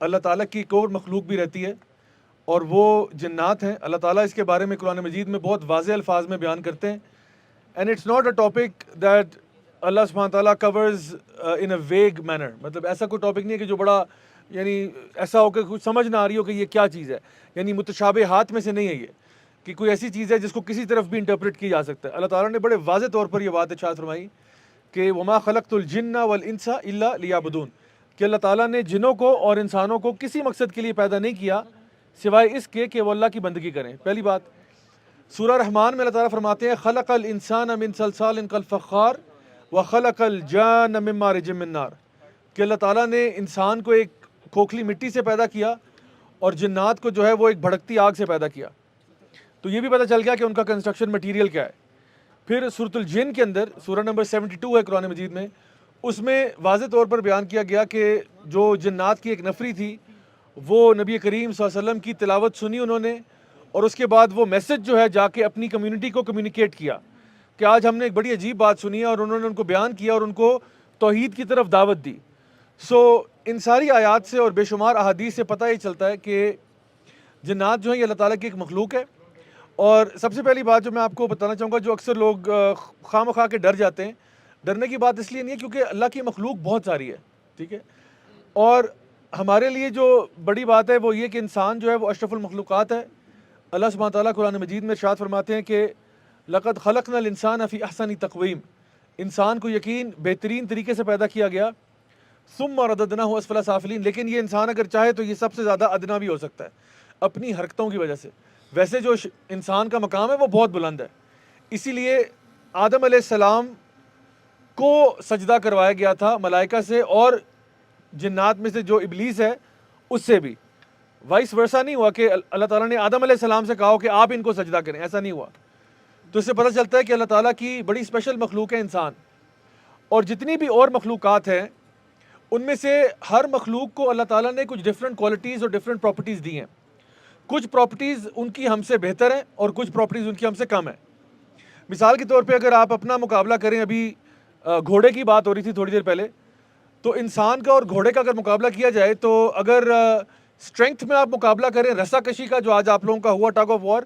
اللہ تعالیٰ کی ایک اور مخلوق بھی رہتی ہے اور وہ جنات ہیں. اللہ تعالیٰ اس کے بارے میں قرآن مجید میں بہت واضح الفاظ میں بیان کرتے ہیں. And it's not a topic that اللہ سبحانہ تعالیٰ کورز ان اے ویگ مینر. مطلب ایسا کوئی ٹاپک نہیں ہے کہ جو بڑا یعنی ایسا ہو کہ کچھ سمجھ نہ آ رہی ہو کہ یہ کیا چیز ہے. یعنی متشابہات میں سے نہیں ہے یہ کہ کوئی ایسی چیز ہے جس کو کسی طرف بھی انٹرپریٹ کی جا سکتا ہے. اللہ تعالیٰ نے بڑے واضح طور پر یہ بات ارشاد فرمائی کہ وما خلقت الجن والانس الا لیعبدون، کہ اللہ تعالیٰ نے جنوں کو اور انسانوں کو کسی مقصد کے لیے پیدا نہیں کیا سوائے اس کے کہ وہ اللہ کی بندگی کریں. پہلی بات سورہ رحمان میں اللہ تعالیٰ فرماتے ہیں خلق الانسان من صلصال کالفخار وخلق الجان من مارج من نار، کہ اللہ تعالیٰ نے انسان کو ایک کھوکھلی مٹی سے پیدا کیا اور جنات کو جو ہے وہ ایک بھڑکتی آگ سے پیدا کیا. تو یہ بھی پتہ چل گیا کہ ان کا کنسٹرکشن مٹیریل کیا ہے. پھر سورۃ الجن کے اندر سورہ نمبر 72 ہے قرآن مجید میں، اس میں واضح طور پر بیان کیا گیا کہ جو جنات کی ایک نفری تھی وہ نبی کریم صلی اللہ علیہ وسلم کی تلاوت سنی انہوں نے، اور اس کے بعد وہ میسج جو ہے جا کے اپنی کمیونٹی کو کمیونیکیٹ کیا کہ آج ہم نے ایک بڑی عجیب بات سنی ہے، اور انہوں نے ان کو بیان کیا اور ان کو توحید کی طرف دعوت دی. سو ان ساری آیات سے اور بے شمار احادیث سے پتہ یہ چلتا ہے کہ جنات جو ہیں یہ اللہ تعالیٰ کی ایک مخلوق ہے. اور سب سے پہلی بات جو میں آپ کو بتانا چاہوں گا، جو اکثر لوگ خواہ مخواہ کے ڈر جاتے ہیں، ڈرنے کی بات اس لیے نہیں ہے کیونکہ اللہ کی مخلوق بہت ساری ہے، ٹھیک ہے. اور ہمارے لیے جو بڑی بات ہے وہ یہ کہ انسان جو ہے وہ اشرف المخلوقات ہے. اللہ سبحانہ تعالیٰ قرآن مجید میں ارشاد فرماتے ہیں کہ لقد خلقنا الانسان فی احسن تقویم، انسان کو یقین بہترین طریقے سے پیدا کیا گیا. ثم رددناہ اسفل سافلین، لیکن یہ انسان اگر چاہے تو یہ سب سے زیادہ ادنا بھی ہو سکتا ہے اپنی حرکتوں کی وجہ سے. ویسے جو انسان کا مقام ہے وہ بہت بلند ہے، اسی لیے آدم علیہ السلام کو سجدہ کروایا گیا تھا ملائکہ سے اور جنات میں سے جو ابلیس ہے اس سے بھی. وائس ورثہ نہیں ہوا کہ اللہ تعالیٰ نے آدم علیہ السلام سے کہا کہ آپ ان کو سجدہ کریں، ایسا نہیں ہوا. تو اس سے پتہ چلتا ہے کہ اللہ تعالیٰ کی بڑی اسپیشل مخلوق ہے انسان. اور جتنی بھی اور مخلوقات ہیں ان میں سے ہر مخلوق کو اللہ تعالیٰ نے کچھ ڈفرینٹ کوالٹیز اور ڈفرینٹ پراپرٹیز دی ہیں. کچھ پراپرٹیز ان کی ہم سے بہتر ہیں اور کچھ پراپرٹیز ان کی ہم سے کم ہیں. مثال کے طور پہ اگر آپ اپنا مقابلہ کریں، ابھی گھوڑے کی بات ہو رہی تھی تھوڑی دیر پہلے، تو انسان کا اور گھوڑے کا اگر مقابلہ کیا جائے تو اگر اسٹرینتھ میں آپ مقابلہ کریں رسا کشی کا جو آج آپ لوگوں کا ہوا ٹگ آف وار،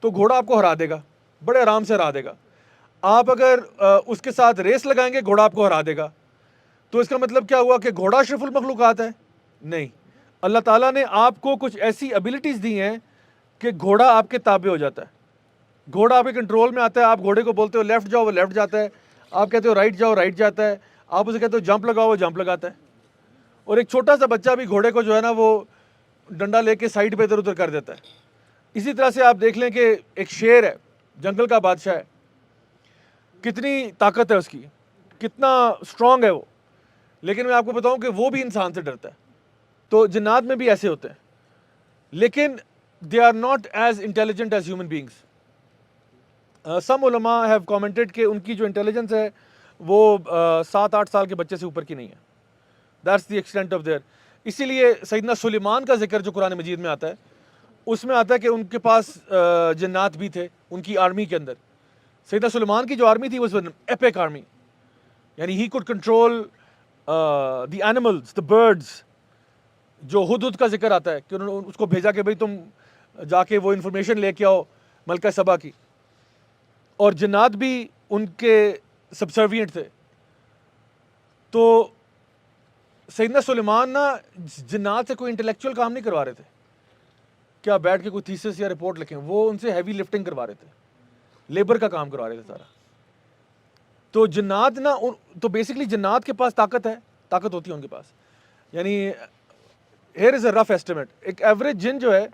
تو گھوڑا آپ کو ہرا دے گا، بڑے آرام سے ہرا دے گا. آپ اگر اس کے ساتھ ریس لگائیں گے گھوڑا آپ کو ہرا دے گا. تو اس کا مطلب کیا ہوا کہ گھوڑا اشرف المخلوقات ہے؟ نہیں. اللہ تعالیٰ نے آپ کو کچھ ایسی ایبلٹیز دی ہیں کہ گھوڑا آپ کے تابع ہو جاتا ہے، گھوڑا آپ کے کنٹرول میں آتا ہے. آپ گھوڑے کو بولتے ہو لیفٹ جاؤ وہ لیفٹ جاتا ہے، آپ کہتے ہو رائٹ جاؤ رائٹ جاتا ہے، آپ اسے کہتے ہو جمپ لگاؤ وہ جمپ لگاتا ہے. اور ایک چھوٹا سا بچہ بھی گھوڑے کو جو ہے نا وہ ڈنڈا لے کے سائڈ پہ ادھر ادھر کر دیتا ہے. اسی طرح سے آپ دیکھ لیں کہ ایک شیر ہے، جنگل کا بادشاہ ہے، کتنی طاقت ہے اس کی، کتنا اسٹرانگ ہے وہ، لیکن میں آپ کو بتاؤں کہ وہ بھی انسان سے ڈرتا ہے. تو جنات میں بھی ایسے ہوتے ہیں، لیکن they are not as intelligent as human beings. Some علماء have commented کہ ان کی جو انٹیلیجنس ہے وہ 7-8 سال کے بچے سے اوپر کی نہیں ہے. That's the extent of their. اسی لیے سیدنا سلیمان کا ذکر جو قرآن مجید میں آتا ہے اس میں آتا ہے کہ ان کے پاس جنات بھی تھے ان کی آرمی کے اندر. سیدنا سلیمان کی جو آرمی تھی وہ ایپک آرمی، یعنی he could control the animals, the birds. جو ہدہد کا ذکر آتا ہے کہ انہوں نے اس کو بھیجا کہ بھئی تم جا کے وہ انفارمیشن لے کے آؤ ملکہ سبا کی. اور جنات بھی ان کے سبسروینٹ تھے. تو سیدنا سلیمان نا جنات سے کوئی انٹلیکچوئل کام نہیں کروا رہے تھے کیا بیٹھ کے کوئی تھیسس یا رپورٹ لکھیں، وہ ان سے ہیوی لفٹنگ کروا رہے تھے، لیبر کا کام کروا رہے تھے سارا. تو جنات نا تو بیسکلی جنات کے پاس طاقت ہے، طاقت ہوتی ہے ان کے پاس. یعنی here is a rough estimate, ایک ایوریج جن جو ہے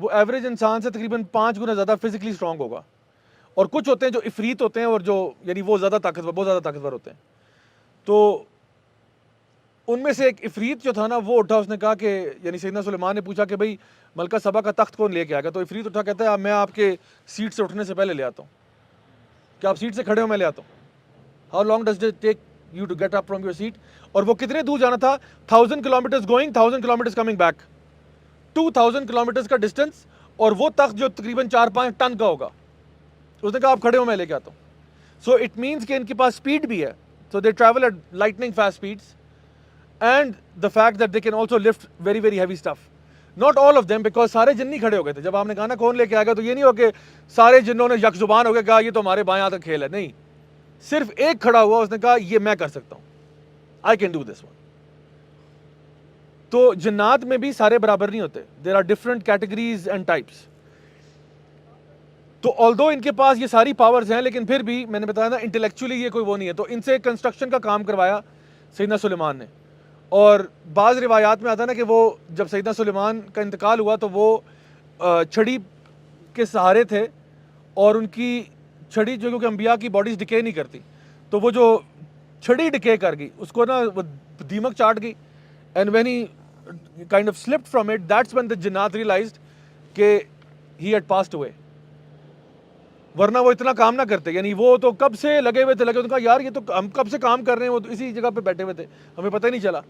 وہ ایوریج انسان سے تقریباً 5 گنا زیادہ فزیکلی اسٹرانگ ہوگا. اور کچھ ہوتے ہیں جو عفریت ہوتے ہیں اور جو یعنی وہ زیادہ طاقتور، بہت زیادہ طاقتور ہوتے ہیں. تو ان میں سے ایک عفریت جو تھا نا وہ اٹھا، اس نے کہا کہ یعنی سیدنا سلیمان نے پوچھا کہ بھئی ملکہ سبا کا تخت کون لے کے آئے گا؟ تو عفریت اٹھا کہتا ہے میں آپ کے سیٹ سے اٹھنے سے پہلے لے آتا ہوں. کہ آپ سیٹ سے کھڑے ہو میں لے آتا ہوں. How long does it take you to get up from your seat? اور وہ کتنے دور جانا تھا؟ 1000 kilometres going, 1000 kilometres coming back, 2000 kilometres کا ڈسٹینس. اور وہ تخت جو تقریباً 4-5 ٹن کا ہوگا. اس نے کہا آپ کھڑے ہو میں لے کے آتا ہوں. سو اٹ مینس کہ ان کے پاس اسپیڈ بھی ہے. So they travel at lightning fast speeds. and the fact that they can also lift very very heavy stuff. Not all of them, because سارے جن نہیں کھڑے ہو گئے تھے جب آپ نے کہا نا کون لے کے آئے گا, تو یہ نہیں ہو کہ سارے جنوں نے یک زبان ہو گئے کہا یہ تو ہمارے بائیں ہاتھ کا کھیل ہے. نہیں, صرف ایک کھڑا ہوا, اس نے کہا یہ میں کر سکتا ہوں, I can do this one. تو جنات میں بھی سارے برابر نہیں ہوتے, there are different categories and types. تو although ان کے پاس یہ ساری پاورز ہیں, لیکن پھر بھی میں نے بتایا نا انٹلیکچولی یہ کوئی وہ نہیں ہے. تو ان سے کنسٹرکشن کا کام کروایا سیدنا سلیمان نے. اور بعض روایات میں آتا ہے نا کہ وہ جب سیدنا سلیمان کا انتقال ہوا تو وہ چھڑی کے سہارے تھے, اور ان کی چھڑی جو کہ انبیاء کی باڈیز ڈکے نہیں کرتی, تو وہ جو چھڑی ڈکے کر گئی اس کو نا وہ دیمک چاٹ گئی. And when he kind of slipped from it, that's when the جنات ریئلائزڈ کہ ہی ہیڈ پاسڈ اوے. ورنہ وہ اتنا کام نہ کرتے, یعنی وہ تو کب سے لگے ہوئے تھے, کہا یار یہ تو ہم کب سے کام کر رہے ہیں, وہ تو اسی جگہ پہ بیٹھے ہوئے تھے, ہمیں پتہ ہی نہیں چلا,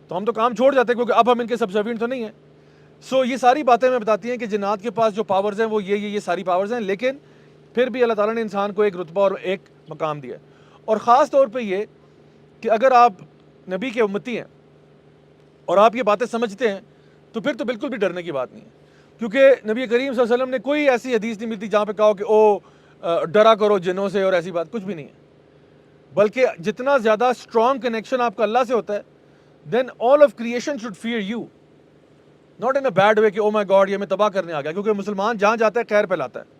تو ہم تو کام چھوڑ جاتے کیونکہ اب ہم ان کے سبسروینٹ تو نہیں ہیں. سو یہ ساری باتیں میں بتاتی ہیں کہ جنات کے پاس جو پاورز ہیں وہ یہ ساری پاورز ہیں, لیکن پھر بھی اللہ تعالیٰ نے انسان کو ایک رتبہ اور ایک مقام دیا ہے. اور خاص طور پہ یہ کہ اگر آپ نبی کے امتی ہیں اور آپ یہ باتیں سمجھتے ہیں تو پھر تو بالکل بھی ڈرنے کی بات نہیں ہے, کیونکہ نبی کریم صلی اللہ علیہ وسلم نے کوئی ایسی حدیث نہیں ملتی جہاں پہ کہا کہ او ڈرا کرو جنوں سے, اور ایسی بات کچھ بھی نہیں ہے. بلکہ جتنا زیادہ اسٹرانگ کنیکشن آپ کا اللہ سے ہوتا ہے, then all of creation should fear you, not in a bad way کہ او مائی گاڈ یہ میں تباہ کرنے آ گیا, کیونکہ مسلمان جہاں جاتا ہے خیر پھیلاتا ہے.